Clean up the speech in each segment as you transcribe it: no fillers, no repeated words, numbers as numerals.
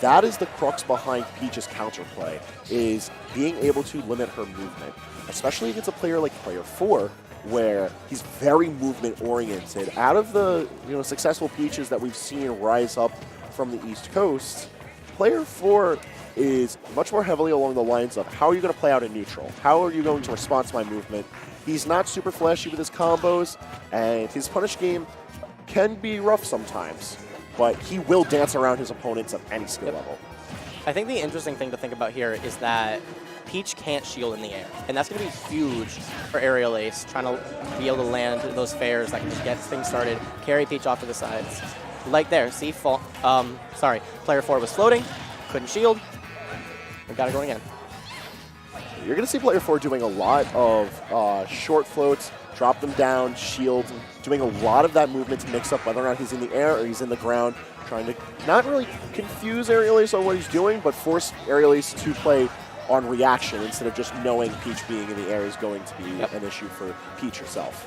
that is the crux behind Peach's counterplay, is being able to limit her movement, especially against a player like Player 4, where he's very movement-oriented. Out of the successful Peaches that we've seen rise up from the East Coast, Player 4 is much more heavily along the lines of how are you going to play out in neutral? How are you going to respond to my movement? He's not super flashy with his combos, and his punish game can be rough sometimes, but he will dance around his opponents at any skill level. I think the interesting thing to think about here is that Peach can't shield in the air, and that's going to be huge for AerialAce, trying to be able to land those fairs that can just get things started, carry Peach off to the sides. Like there, see, Player 4 was floating, couldn't shield, we got it going again. You're going to see Player 4 doing a lot of short floats, drop them down, shield, doing a lot of that movement to mix up whether or not he's in the air or he's in the ground, trying to not really confuse AerialAce on what he's doing, but force AerialAce to play on reaction instead of just knowing Peach being in the air is going to be an issue for Peach herself.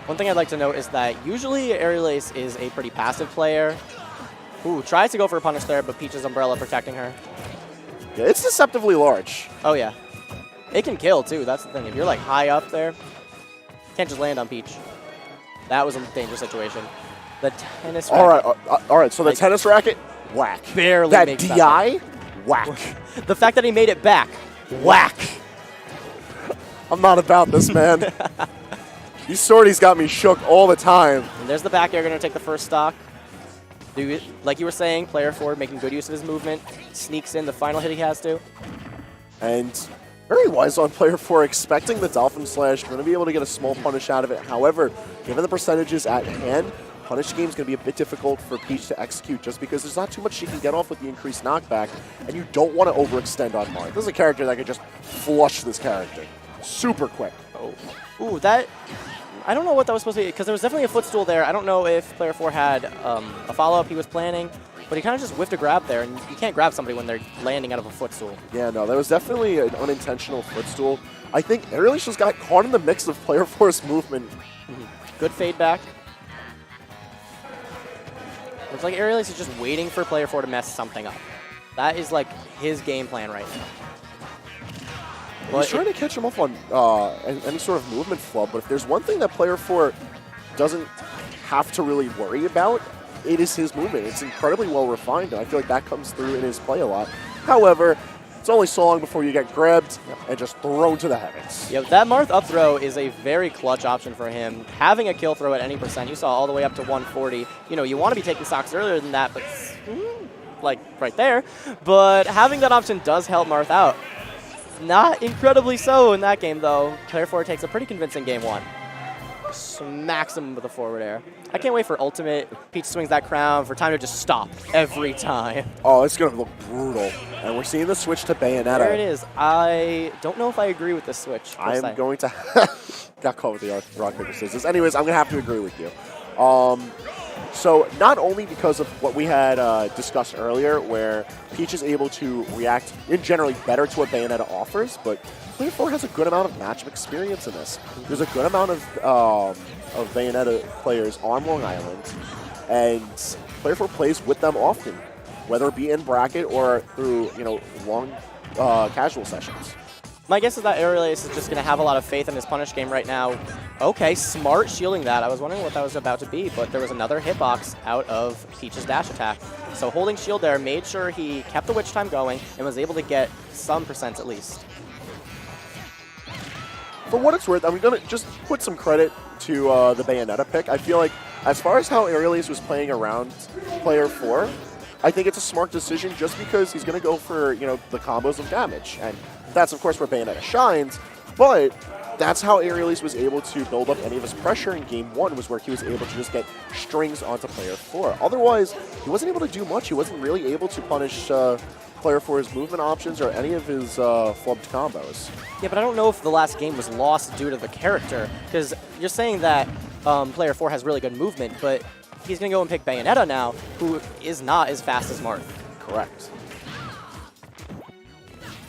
One thing I'd like to note is that usually AerialAce is a pretty passive player who tries to go for a punish there, but Peach's umbrella protecting her. Yeah, it's deceptively large. Oh, yeah. It can kill, too. That's the thing. If you're, like, high up there, you can't just land on Peach. That was a dangerous situation. The tennis racket. All right. So the tennis racket, whack. Barely that makes DI, whack. The fact that he made it back, whack. I'm not about this, man. These sorties got me shook all the time. And there's the back air going to take the first stock. Like you were saying, Player 4 making good use of his movement, sneaks in the final hit he has to. And very wise on Player 4, expecting the Dolphin Slash, going to be able to get a small punish out of it. However, given the percentages at hand, punish game is going to be a bit difficult for Peach to execute just because there's not too much she can get off with the increased knockback, and you don't want to overextend on Marth. This is a character that can just flush this character super quick. Oh. Ooh, that... I don't know what that was supposed to be, because there was definitely a footstool there. I don't know if Player 4 had a follow-up he was planning, but he kind of just whiffed a grab there, and you can't grab somebody when they're landing out of a footstool. Yeah, no, that was definitely an unintentional footstool. I think AerialAce just got caught in the mix of Player 4's movement. Good fade back. Looks like AerialAce is just waiting for Player 4 to mess something up. That is like his game plan right now. He's trying to catch him up on any sort of movement flub, but if there's one thing that Player 4 doesn't have to really worry about, it is his movement. It's incredibly well refined, and I feel like that comes through in his play a lot. However, it's only so long before you get grabbed and just thrown to the heavens. Yep, that Marth up throw is a very clutch option for him. Having a kill throw at any percent, you saw all the way up to 140. You know, you want to be taking stocks earlier than that, but like right there. But having that option does help Marth out. Not incredibly so in that game, though. Player 4 takes a pretty convincing game one. Smacks him with a forward air. I can't wait for Ultimate. Peach swings that crown for time to just stop every time. Oh, it's going to look brutal. And we're seeing the switch to Bayonetta. There it is. I don't know if I agree with this switch. I'm going to... Got caught with the rock, paper, scissors. Anyways, I'm going to have to agree with you. So not only because of what we had discussed earlier, where Peach is able to react in generally better to what Bayonetta offers, but Player 4 has a good amount of matchup experience in this. There's a good amount of Bayonetta players on Long Island, and Player 4 plays with them often, whether it be in bracket or through long casual sessions. My guess is that AerialAce is just going to have a lot of faith in his punish game right now. Okay, smart shielding that. I was wondering what that was about to be, but there was another hitbox out of Peach's dash attack. So holding shield there made sure he kept the witch time going and was able to get some percents at least. For what it's worth, I'm going to just put some credit to the Bayonetta pick. I feel like as far as how AerialAce was playing around Player 4, I think it's a smart decision just because he's going to go for, the combos of damage. And that's, of course, where Bayonetta shines, but that's how AerialAce was able to build up any of his pressure in Game 1, was where he was able to just get strings onto Player 4. Otherwise, he wasn't able to do much. He wasn't really able to punish Player 4's movement options or any of his flubbed combos. Yeah, but I don't know if the last game was lost due to the character, because you're saying that Player 4 has really good movement, but he's going to go and pick Bayonetta now, who is not as fast as Marth. Correct.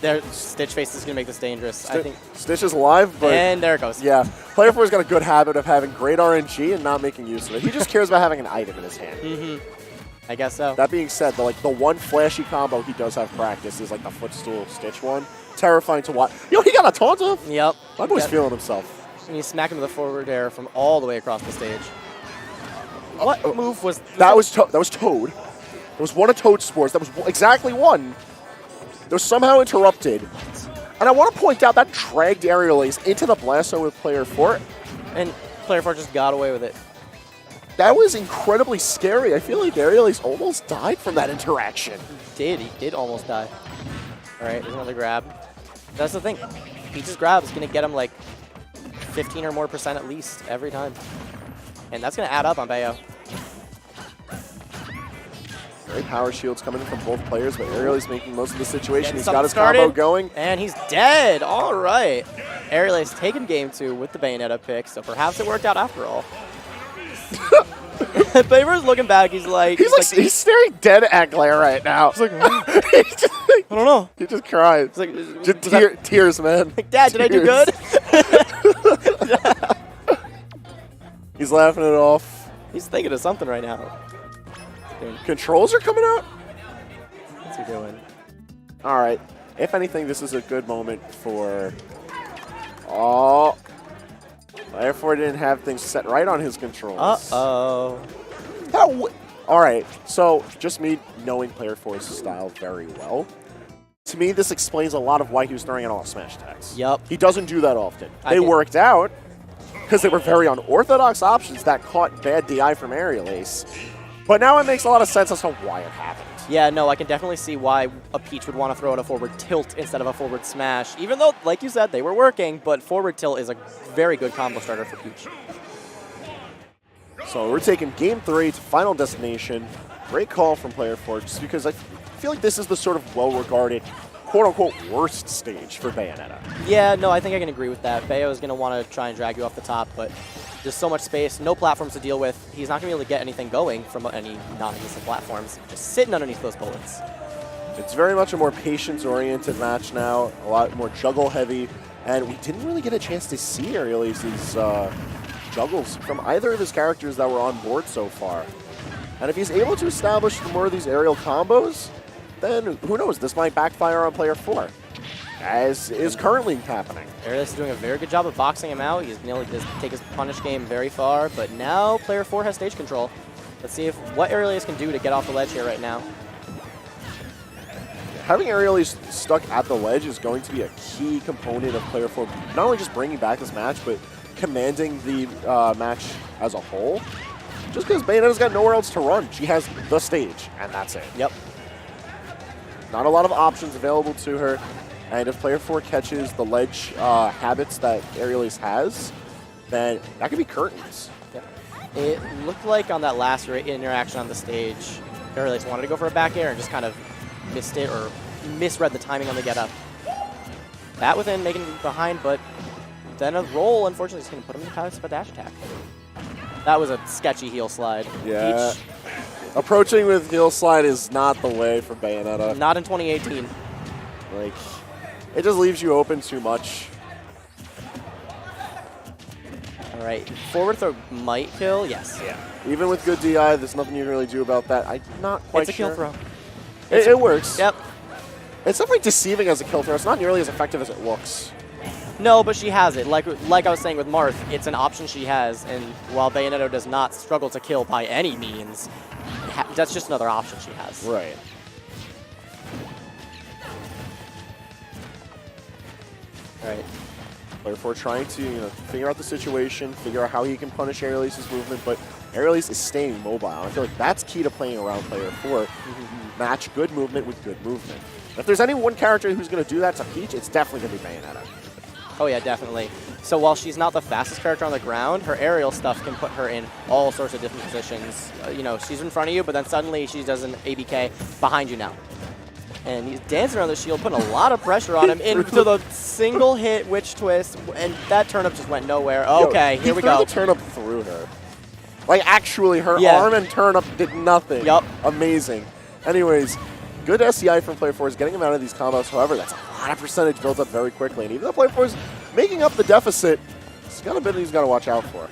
There, Stitch Face is going to make this dangerous. I think Stitch is alive, but... And there it goes. Yeah. Player 4's got a good habit of having great RNG and not making use of it. He just cares about having an item in his hand. I guess so. That being said, the one flashy combo he does have practice is like the footstool stitch one. Terrifying to watch. Yo, he got a taunt off. Yep. My boy's feeling himself. And you smack him with a forward air from all the way across the stage. What move was that? Was Toad. It was one of Toad's spores. That was exactly one. That was somehow interrupted. And I want to point out that dragged AerialAce into the blast zone with player 4. And player 4 just got away with it. That was incredibly scary. I feel like AerialAce almost died from that interaction. He did almost die. All right, there's another grab. That's the thing. Peach's grab is going to get him like 15 or more % at least every time. And that's going to add up on Bayo. Great power shields coming in from both players, but AerialAce making most of the situation. He's got his combo going. And he's dead. All right. AerialAce taking game 2 with the Bayonetta pick, so perhaps it worked out after all. Baver's looking back. He's staring dead at Glare right now. He's like, I don't know. He just cries. He's like, just tears, man. Like, Dad, did I do good? He's laughing it off. He's thinking of something right now. Controls are coming out? What's he doing? All right. If anything, this is a good moment for... Oh. Player 4 didn't have things set right on his controls. Uh-oh. All right. So, just me knowing Player 4's style very well, to me, this explains a lot of why he was throwing out all the smash attacks. Yep. He doesn't do that often. They worked out because they were very unorthodox options that caught bad DI from AerialAce. But now it makes a lot of sense as to why it happened. Yeah, no, I can definitely see why a Peach would want to throw out a forward tilt instead of a forward smash. Even though, like you said, they were working, but forward tilt is a very good combo starter for Peach. So we're taking game 3 to Final Destination. Great call from Player 4, just because I feel like this is the sort of well-regarded, quote-unquote, worst stage for Bayonetta. Yeah, no, I think I can agree with that. Bayo is going to want to try and drag you off the top, but there's so much space, no platforms to deal with. He's not going to be able to get anything going from any non-existent platforms. Just sitting underneath those bullets. It's very much a more patience-oriented match now, a lot more juggle-heavy, and we didn't really get a chance to see AerialAce's juggles from either of his characters that were on board so far. And if he's able to establish more of these aerial combos, then who knows, this might backfire on Player 4, as is currently happening. AerialAce is doing a very good job of boxing him out. He's been able to take his punish game very far, but now Player 4 has stage control. Let's see what AerialAce can do to get off the ledge here right now. Having AerialAce stuck at the ledge is going to be a key component of Player 4, not only just bringing back this match, but commanding the match as a whole. Just because Bayonetta's got nowhere else to run. She has the stage, and that's it. Yep. Not a lot of options available to her. And if Player 4 catches the ledge habits that AerialAce has, then that could be curtains. Yep. It looked like on that last interaction on the stage, AerialAce wanted to go for a back air and just kind of missed it or misread the timing on the get up. That within making him behind, but then a roll, unfortunately, is going to put him in the path of a dash attack. That was a sketchy heel slide. Yeah. Approaching with heel slide is not the way for Bayonetta. Not in 2018. Like, it just leaves you open too much. All right, forward throw might kill, yes. Yeah. Even with good DI, there's nothing you can really do about that. I'm not quite sure. It's a kill throw. It works. Yep. It's definitely deceiving as a kill throw. It's not nearly as effective as it looks. No, but she has it. Like I was saying with Marth, it's an option she has, and while Bayonetta does not struggle to kill by any means, that's just another option she has. Right. All right. Player 4 trying to figure out the situation, figure out how he can punish AerialAce's movement, but AerialAce is staying mobile. I feel like that's key to playing around Player 4. Match good movement with good movement. If there's any one character who's going to do that to Peach, it's definitely going to be Bayonetta. Oh yeah, definitely. So while she's not the fastest character on the ground, her aerial stuff can put her in all sorts of different positions. She's in front of you, but then suddenly she does an ABK behind you now. And he's dancing around the shield, putting a lot of pressure on him into the single hit witch twist, and that turnip just went nowhere. Okay, here we go. He threw the turnip through her. Like, actually, her arm and turnip did nothing. Yup. Amazing. Anyways, good SCI from Player 4 is getting him out of these combos. However, that's a lot of percentage built up very quickly. And even though Player 4 is making up the deficit, he's got a bit he's got to watch out for.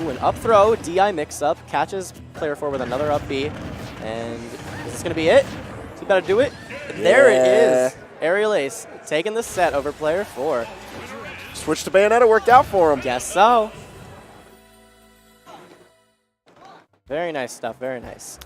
Ooh, an up throw, DI mix-up, catches player 4 with another up B, and is this going to be it? Is he about to do it? There it is. AerialAce taking the set over player 4. Switch to Bayonetta worked out for him. Guess so. Very nice stuff, very nice.